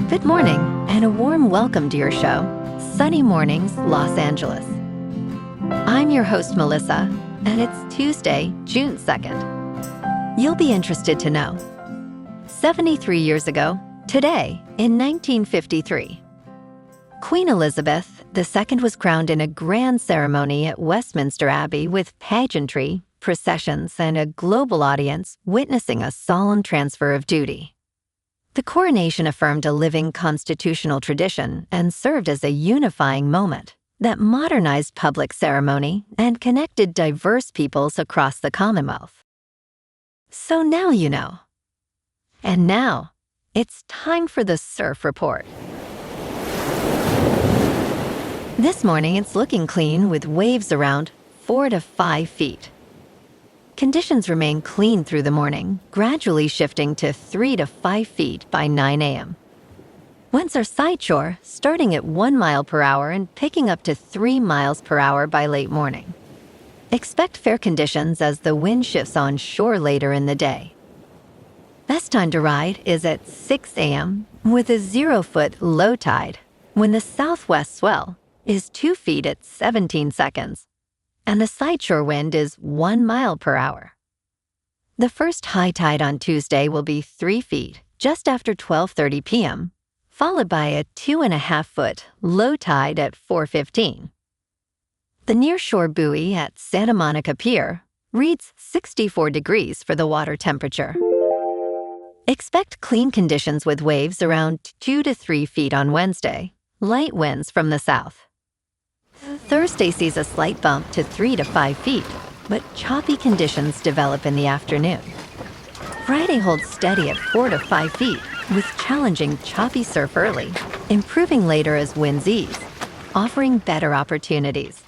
Good morning, and a warm welcome to your show, Sunny Mornings, Los Angeles. I'm your host, Melissa, and it's Tuesday, June 2nd. You'll be interested to know. 73 years ago, today, in 1953, Queen Elizabeth II was crowned in a grand ceremony at Westminster Abbey with pageantry, processions, and a global audience witnessing a solemn transfer of duty. The coronation affirmed a living constitutional tradition and served as a unifying moment that modernized public ceremony and connected diverse peoples across the Commonwealth. So now you know. And now, it's time for the Surf Report. This morning, it's looking clean with waves around 4 to 5 feet. Conditions remain clean through the morning, gradually shifting to 3 to 5 feet by 9 a.m. Winds are sideshore, starting at 1 mile per hour and picking up to 3 miles per hour by late morning. Expect fair conditions as the wind shifts on shore later in the day. Best time to ride is at 6 a.m. with a 0-foot low tide, when the southwest swell is 2 feet at 17 seconds. And the sideshore wind is 1 mile per hour. The first high tide on Tuesday will be 3 feet just after 12:30 p.m., followed by a 2.5-foot low tide at 4:15. The nearshore buoy at Santa Monica Pier reads 64 degrees for the water temperature. Expect clean conditions with waves around 2 to 3 feet on Wednesday, light winds from the south. Thursday sees a slight bump to 3 to 5 feet, but choppy conditions develop in the afternoon. Friday holds steady at 4 to 5 feet, with challenging choppy surf early, improving later as winds ease, offering better opportunities.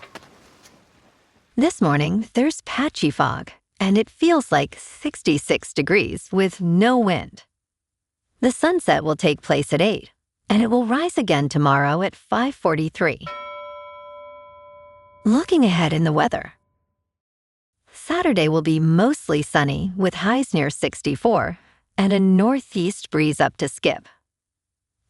This morning, there's patchy fog, and it feels like 66 degrees with no wind. The sunset will take place at 8, and it will rise again tomorrow at 5:43. Looking ahead in the weather. Saturday will be mostly sunny with highs near 64 and a northeast breeze up to Skip.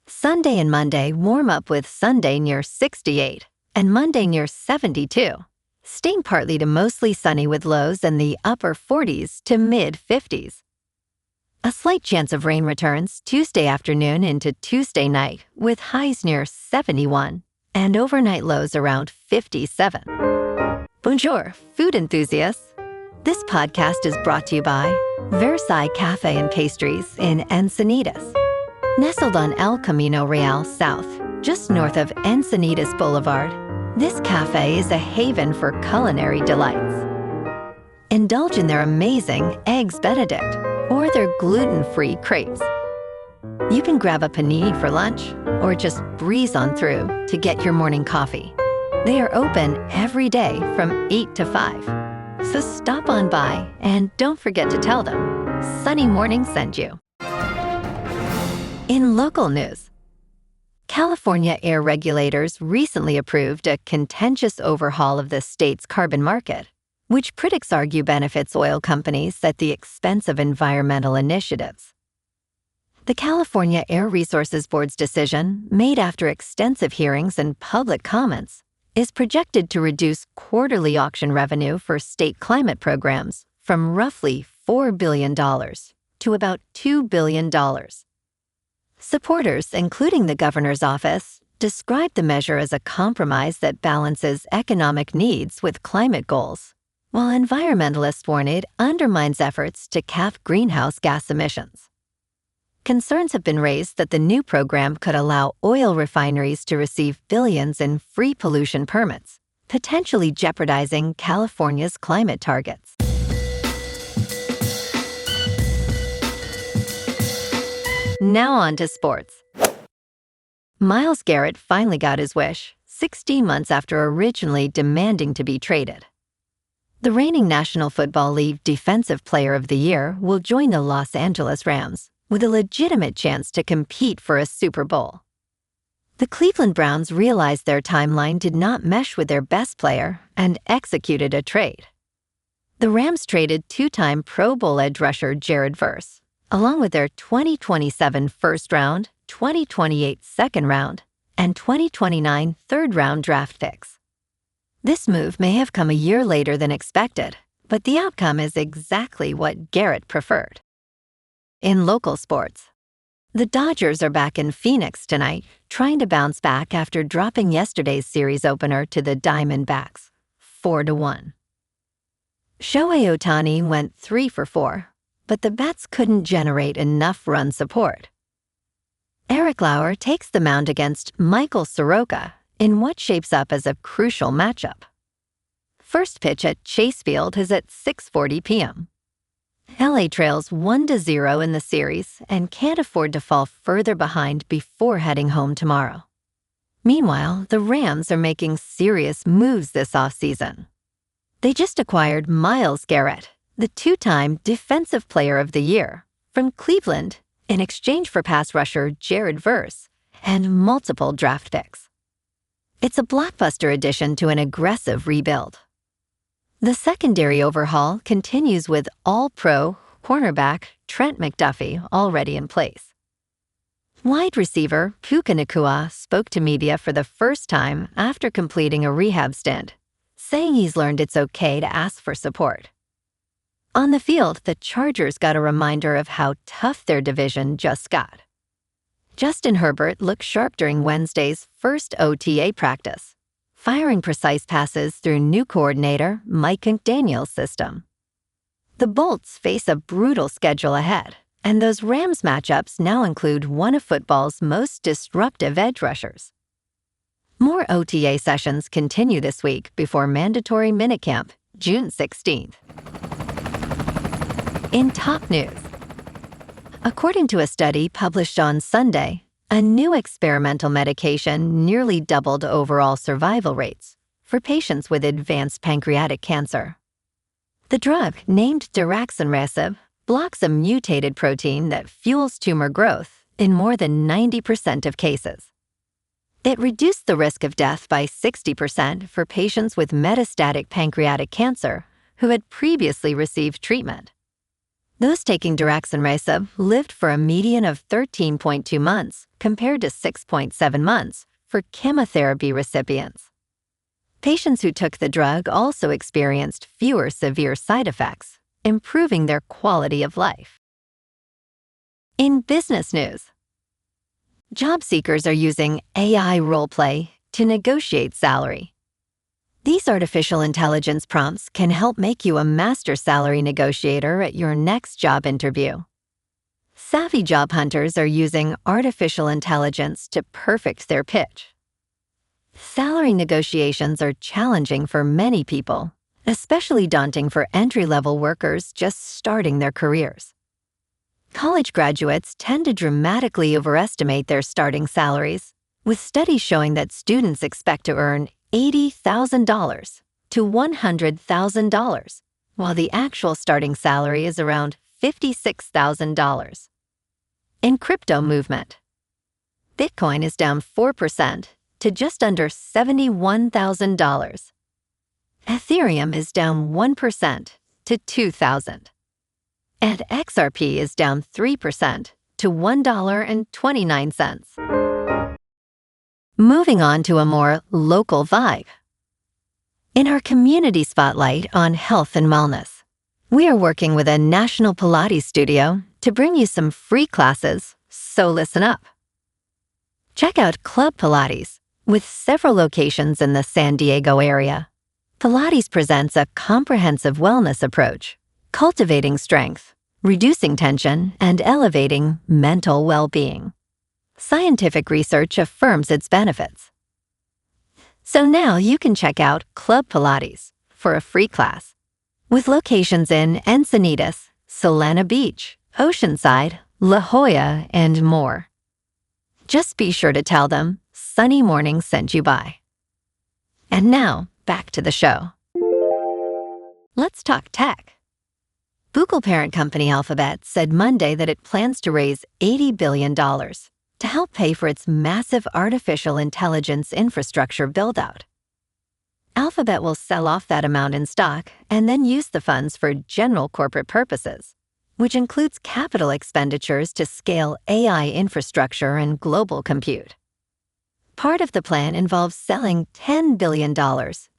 Sunday and Monday warm up with Sunday near 68 and Monday near 72, staying partly to mostly sunny with lows in the upper 40s to mid-50s. A slight chance of rain returns Tuesday afternoon into Tuesday night with highs near 71 and overnight lows around 57. Bonjour, food enthusiasts. This podcast is brought to you by Versailles Cafe and Pastries in Encinitas. Nestled on El Camino Real South, just north of Encinitas Boulevard, this cafe is a haven for culinary delights. Indulge in their amazing Eggs Benedict or their gluten-free crepes. You can grab a panini for lunch or just breeze on through to get your morning coffee. They are open every day from 8 to 5. So stop on by and don't forget to tell them Sunny Morning sent you. In local news, California air regulators recently approved a contentious overhaul of the state's carbon market, which critics argue benefits oil companies at the expense of environmental initiatives. The California Air Resources Board's decision, made after extensive hearings and public comments, is projected to reduce quarterly auction revenue for state climate programs from roughly $4 billion to about $2 billion. Supporters, including the governor's office, described the measure as a compromise that balances economic needs with climate goals, while environmentalists warn it undermines efforts to cap greenhouse gas emissions. Concerns have been raised that the new program could allow oil refineries to receive billions in free pollution permits, potentially jeopardizing California's climate targets. Now on to sports. Myles Garrett finally got his wish, 16 months after originally demanding to be traded. The reigning National Football League Defensive Player of the Year will join the Los Angeles Rams, with a legitimate chance to compete for a Super Bowl. The Cleveland Browns realized their timeline did not mesh with their best player and executed a trade. The Rams traded two-time Pro Bowl edge rusher Jared Verse, along with their 2027 first-round, 2028 second-round and 2029 third-round draft picks. This move may have come a year later than expected, but the outcome is exactly what Garrett preferred. In local sports, the Dodgers are back in Phoenix tonight, trying to bounce back after dropping yesterday's series opener to the Diamondbacks, 4-1. Shohei Ohtani went 3 for 4, but the bats couldn't generate enough run support. Eric Lauer takes the mound against Michael Soroka in what shapes up as a crucial matchup. First pitch at Chase Field is at 6:40 p.m. LA trails 1-0 in the series and can't afford to fall further behind before heading home tomorrow. Meanwhile, the Rams are making serious moves this offseason. They just acquired Myles Garrett, the two-time Defensive Player of the Year, from Cleveland in exchange for pass rusher Jared Verse and multiple draft picks. It's a blockbuster addition to an aggressive rebuild. The secondary overhaul continues with all-pro cornerback Trent McDuffie already in place. Wide receiver Puka Nacua spoke to media for the first time after completing a rehab stint, saying he's learned it's okay to ask for support. On the field, the Chargers got a reminder of how tough their division just got. Justin Herbert looked sharp during Wednesday's first OTA practice, firing precise passes through new coordinator Mike McDaniel's system. The Bolts face a brutal schedule ahead, and those Rams matchups now include one of football's most disruptive edge rushers. More OTA sessions continue this week before mandatory minicamp, June 16th. In top news, according to a study published on Sunday, a new experimental medication nearly doubled overall survival rates for patients with advanced pancreatic cancer. The drug, named daraxonrasib, blocks a mutated protein that fuels tumor growth in more than 90% of cases. It reduced the risk of death by 60% for patients with metastatic pancreatic cancer who had previously received treatment. Those taking daraxonrasib lived for a median of 13.2 months compared to 6.7 months for chemotherapy recipients. Patients who took the drug also experienced fewer severe side effects, improving their quality of life. In business news, job seekers are using AI roleplay to negotiate salary. These artificial intelligence prompts can help make you a master salary negotiator at your next job interview. Savvy job hunters are using artificial intelligence to perfect their pitch. Salary negotiations are challenging for many people, especially daunting for entry-level workers just starting their careers. College graduates tend to dramatically overestimate their starting salaries, with studies showing that students expect to earn $80,000 to $100,000, while the actual starting salary is around $56,000. In crypto movement, Bitcoin is down 4% to just under $71,000. Ethereum is down 1% to $2,000. And XRP is down 3% to $1.29. Moving on to a more local vibe. In our community spotlight on health and wellness, we are working with a national Pilates studio to bring you some free classes, so listen up. Check out Club Pilates, with several locations in the San Diego area. Pilates presents a comprehensive wellness approach, cultivating strength, reducing tension, and elevating mental well-being. Scientific research affirms its benefits. So now you can check out Club Pilates for a free class, with locations in Encinitas, Solana Beach, Oceanside, La Jolla, and more. Just be sure to tell them Sunny Morning sent you by. And now, back to the show. Let's talk tech. Google parent company Alphabet said Monday that it plans to raise $80 billion to help pay for its massive artificial intelligence infrastructure build-out. Alphabet will sell off that amount in stock and then use the funds for general corporate purposes, which includes capital expenditures to scale AI infrastructure and global compute. Part of the plan involves selling $10 billion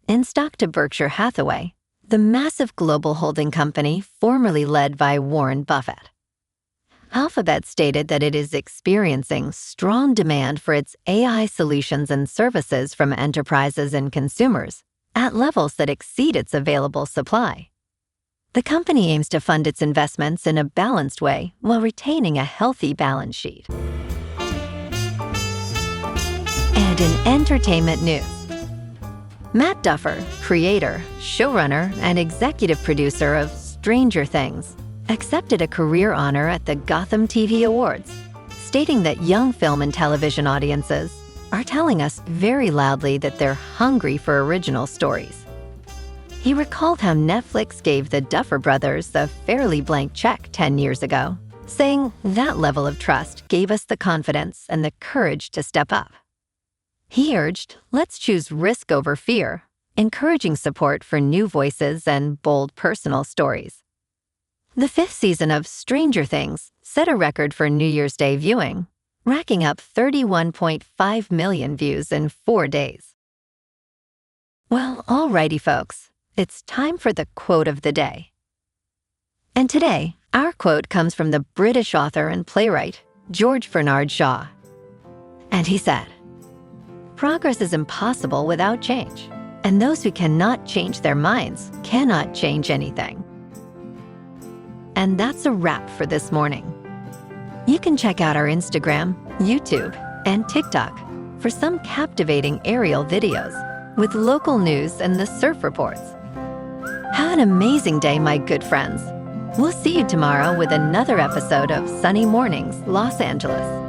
in stock to Berkshire Hathaway, the massive global holding company formerly led by Warren Buffett. Alphabet stated that it is experiencing strong demand for its AI solutions and services from enterprises and consumers at levels that exceed its available supply. The company aims to fund its investments in a balanced way while retaining a healthy balance sheet. And in entertainment news, Matt Duffer, creator, showrunner, and executive producer of Stranger Things, accepted a career honor at the Gotham TV Awards, stating that young film and television audiences are telling us very loudly that they're hungry for original stories. He recalled how Netflix gave the Duffer Brothers a fairly blank check 10 years ago, saying that level of trust gave us the confidence and the courage to step up. He urged, let's choose risk over fear, encouraging support for new voices and bold personal stories. The 5th season of Stranger Things set a record for New Year's Day viewing, racking up 31.5 million views in 4 days. Well, alrighty folks, it's time for the quote of the day. And today, our quote comes from the British author and playwright, George Bernard Shaw. And he said, "Progress is impossible without change, and those who cannot change their minds cannot change anything." And that's a wrap for this morning. You can check out our Instagram, YouTube, and TikTok for some captivating aerial videos with local news and the surf reports. Have an amazing day, my good friends. We'll see you tomorrow with another episode of Sunny Mornings, Los Angeles.